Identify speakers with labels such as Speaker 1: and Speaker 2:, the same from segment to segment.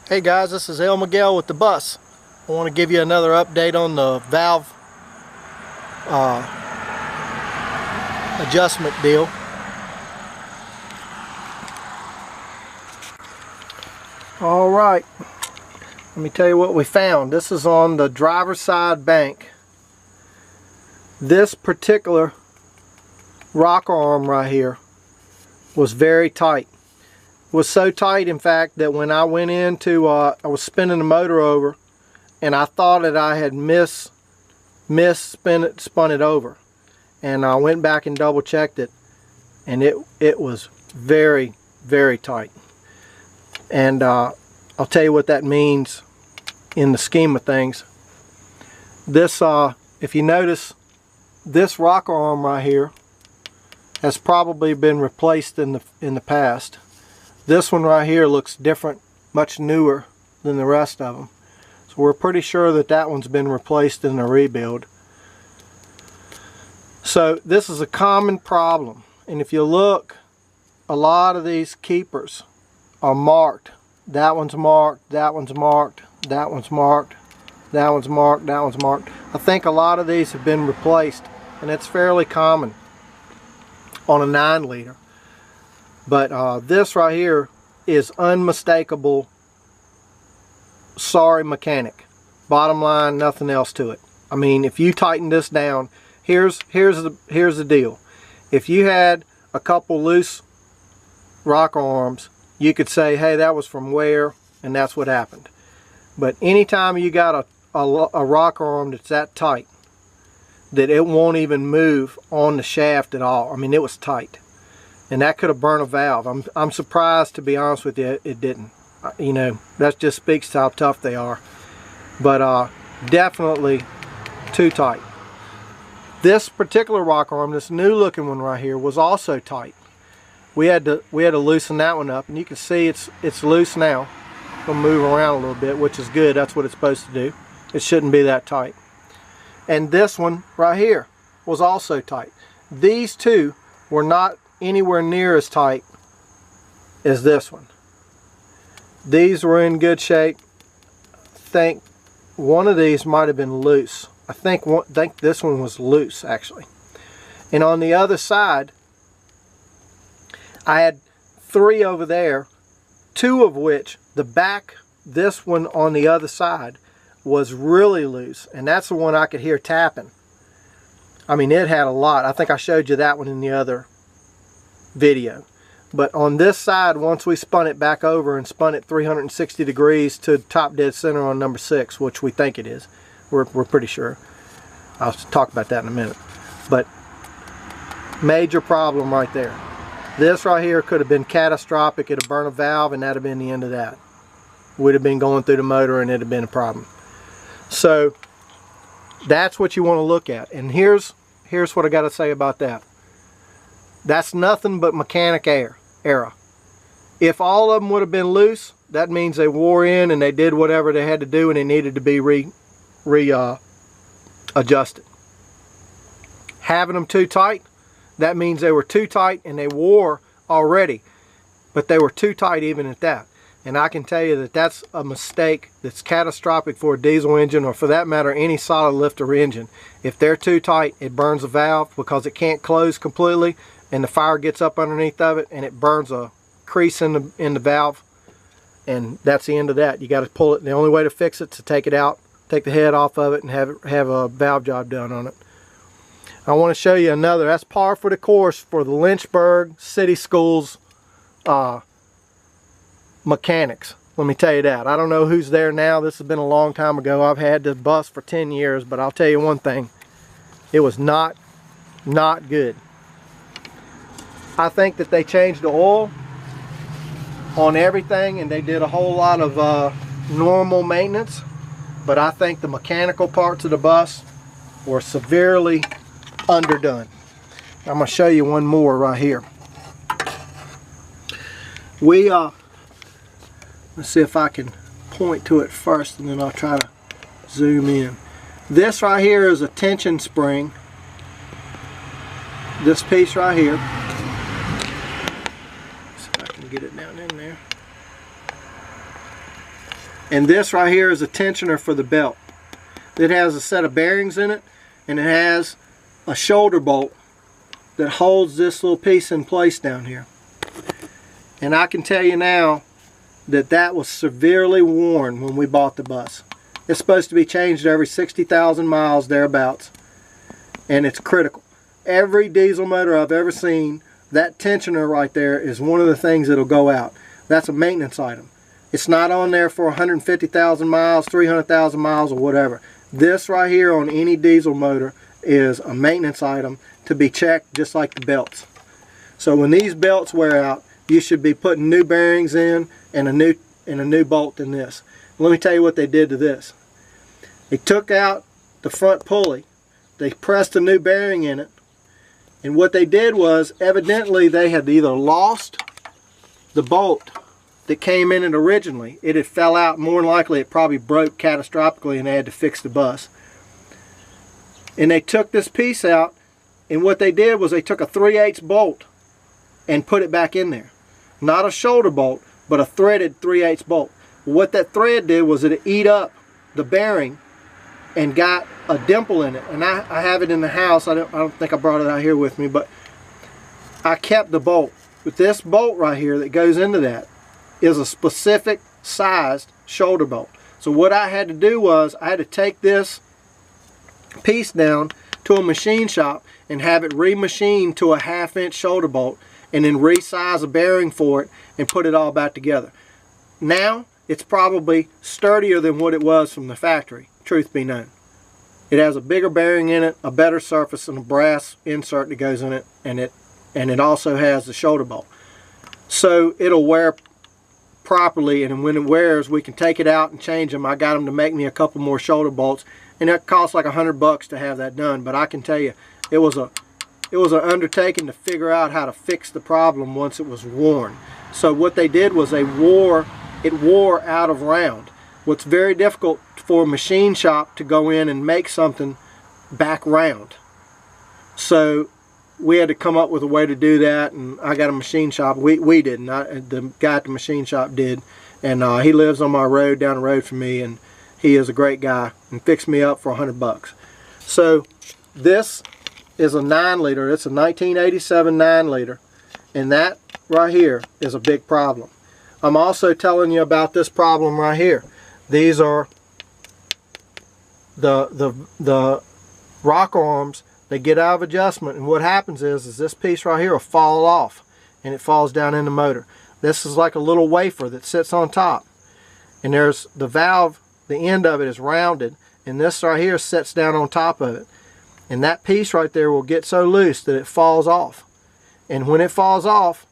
Speaker 1: Hey guys, this is El Miguel with the bus. I want to give you another update on the valve adjustment deal. Alright, let me tell you what we found. This is on the driver's side bank. This particular rocker arm right here was very tight. Was so tight, in fact, that when I went into I was spinning the motor over and I thought that I had spun it over, and I went back and double checked it, and it was very, very tight. And I'll tell you what that means in the scheme of things. This if you notice, this rocker arm right here has probably been replaced in the past. This one right here looks different, much newer than the rest of them. So we're pretty sure that that one's been replaced in a rebuild. So this is a common problem. And if you look, a lot of these keepers are marked. That one's marked, that one's marked, that one's marked, that one's marked, that one's marked. I think a lot of these have been replaced, and it's fairly common on a 9-liter. But this right here is unmistakable. Sorry, mechanic. Bottom line, nothing else to it. I mean, if you tighten this down, here's the deal. If you had a couple loose rocker arms, you could say, hey, that was from wear, and that's what happened. But anytime you got a rocker arm that's that tight, that it won't even move on the shaft at all. I mean, it was tight. And that could have burned a valve. I'm surprised, to be honest with you, it didn't. You know, that just speaks to how tough they are. But definitely too tight. This particular rocker arm, this new looking one right here, was also tight. We had to loosen that one up, and you can see it's loose now. It's gonna move around a little bit, which is good. That's what it's supposed to do. It shouldn't be that tight. And this one right here was also tight. These two were not anywhere near as tight as this one. These were in good shape. I think one of these might have been loose. I think this one was loose, actually. And on the other side, I had 3 over there, 2 of which, the back, this one on the other side, was really loose. And that's the one I could hear tapping. I mean, it had a lot. I think I showed you that one in the other video. But on this side, once we spun it back over and spun it 360 degrees to top dead center on number 6, which we think it is, we're pretty sure. I'll talk about that in a minute. But major problem right there. This right here could have been catastrophic. It'd have burned a valve, and that'd have been the end of that. Would have been going through the motor, and it'd have been a problem. So that's what you want to look at. And here's what I got to say about that. That's nothing but mechanic error. If all of them would have been loose, that means they wore in and they did whatever they had to do, and they needed to be adjusted. Having them too tight, that means they were too tight and they wore already, but they were too tight even at that. And I can tell you that that's a mistake that's catastrophic for a diesel engine, or for that matter any solid lifter engine. If they're too tight, it burns a valve because it can't close completely, and the fire gets up underneath of it and it burns a crease in the valve, and that's the end of that. You got to pull it. The only way to fix it is to take it out, take the head off of it, and have a valve job done on it. I want to show you another. That's par for the course for the Lynchburg City Schools mechanics. Let me tell you that. I don't know who's there now. This has been a long time ago. I've had this bus for 10 years, but I'll tell you one thing. It was not good. I think that they changed the oil on everything, and they did a whole lot of normal maintenance, but I think the mechanical parts of the bus were severely underdone. I'm going to show you one more right here. Let's see if I can point to it first, and then I'll try to zoom in. This right here is a tension spring. This piece right here. See if I can get it down in there. And this right here is a tensioner for the belt. It has a set of bearings in it, and it has a shoulder bolt that holds this little piece in place down here. And I can tell you now that that was severely worn when we bought the bus. It's supposed to be changed every 60,000 miles thereabouts, and it's critical. Every diesel motor I've ever seen, that tensioner right there is one of the things that'll go out. That's a maintenance item. It's not on there for 150,000 miles, 300,000 miles, or whatever. This right here on any diesel motor is a maintenance item to be checked, just like the belts. So when these belts wear out, you should be putting new bearings in and a new bolt in this. Let me tell you what they did to this. They took out the front pulley, they pressed a new bearing in it, and what they did was, evidently they had either lost the bolt that came in it originally. It had fell out. More than likely it probably broke catastrophically, and they had to fix the bus. And they took this piece out, and what they did was they took a 3/8 bolt and put it back in there. Not a shoulder bolt, but a threaded 3/8 bolt. What that thread did was it ate up the bearing and got a dimple in it. And I have it in the house. I don't think I brought it out here with me, but I kept the bolt. But this bolt right here that goes into that is a specific sized shoulder bolt. So what I had to do was I had to take this piece down to a machine shop and have it remachined to a 1/2 inch shoulder bolt, and then resize a bearing for it and put it all back together. Now it's probably sturdier than what it was from the factory, truth be known. It has a bigger bearing in it, a better surface, and a brass insert that goes in it, and it also has the shoulder bolt. So it'll wear properly, and when it wears we can take it out and change them. I got them to make me a couple more shoulder bolts, and it costs like $100 to have that done. But I can tell you, it was an undertaking to figure out how to fix the problem once it was worn. So what they did was it wore out of round. What's very difficult for a machine shop to go in and make something back round. So we had to come up with a way to do that, and I got a machine shop. We didn't. The guy at the machine shop did, and he lives on my road, down the road from me, and he is a great guy and fixed me up for $100. So this is a 9-liter. It's a 1987 9-liter, and that right here is a big problem. I'm also telling you about this problem right here. These are the rock arms. They get out of adjustment, and what happens is this piece right here will fall off, and it falls down in the motor. This is like a little wafer that sits on top, and there's the valve. The end of it is rounded, and this right here sits down on top of it. And that piece right there will get so loose that it falls off. And when it falls off,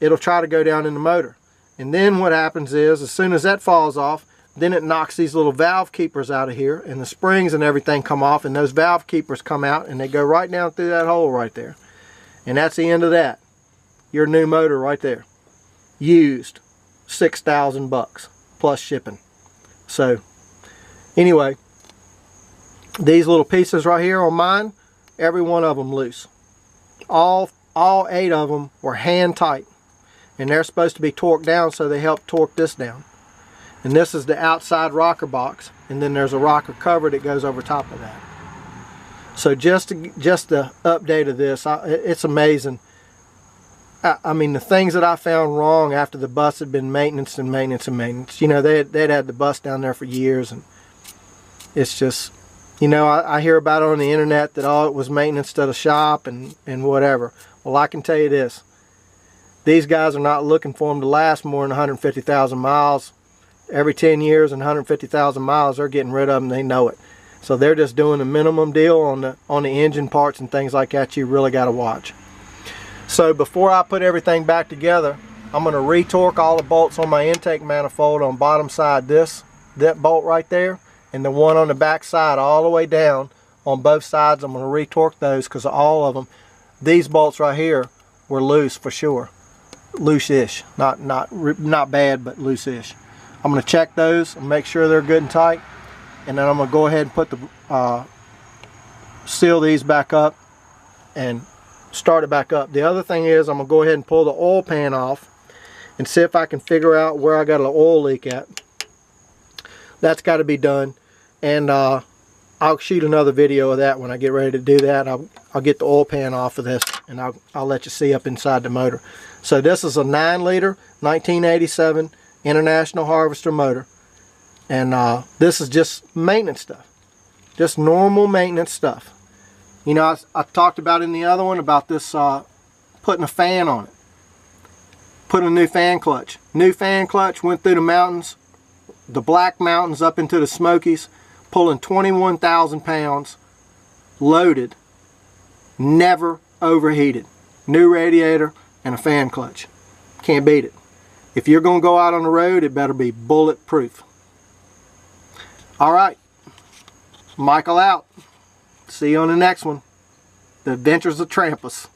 Speaker 1: it'll try to go down in the motor. And then what happens is, as soon as that falls off, then it knocks these little valve keepers out of here, and the springs and everything come off, and those valve keepers come out, and they go right down through that hole right there. And that's the end of that. Your new motor right there. Used. $6,000 plus shipping. So anyway, these little pieces right here on mine, every one of them loose. All 8 of them were hand tight, and they're supposed to be torqued down, so they help torque this down. And this is the outside rocker box, and then there's a rocker cover that goes over top of that. So just the update of this, it's amazing. I mean, the things that I found wrong after the bus had been maintenance and maintenance and maintenance. You know, they'd had the bus down there for years, and it's just, you know, I hear about it on the internet that it was maintenance to the shop and whatever. Well, I can tell you this. These guys are not looking for them to last more than 150,000 miles. Every 10 years and 150,000 miles, they're getting rid of them. They know it. So they're just doing a minimum deal on the engine parts and things like that. You really got to watch. So before I put everything back together, I'm going to retorque all the bolts on my intake manifold on bottom side. That bolt right there, and the one on the back side all the way down on both sides. I'm going to retorque those because all of them. These bolts right here were loose for sure. Loose-ish. Not bad, but loose-ish. I'm going to check those and make sure they're good and tight, and then I'm going to go ahead and put seal these back up and start it back up. The other thing is, I'm going to go ahead and pull the oil pan off and see if I can figure out where I got an oil leak at. that's got to be done. And I'll shoot another video of that when I get ready to do that. I'll get the oil pan off of this, and I'll let you see up inside the motor. So this is a 9-liter 1987 International Harvester motor, and this is just maintenance stuff, just normal maintenance stuff. You know, I talked about in the other one about this putting a fan on it, putting a new fan clutch. New fan clutch, went through the mountains, the Black Mountains up into the Smokies, pulling 21,000 pounds, loaded, never overheated. New radiator and a fan clutch. Can't beat it. If you're going to go out on the road, it better be bulletproof. Alright, Michael out. See you on the next one. The Adventures of Trampas.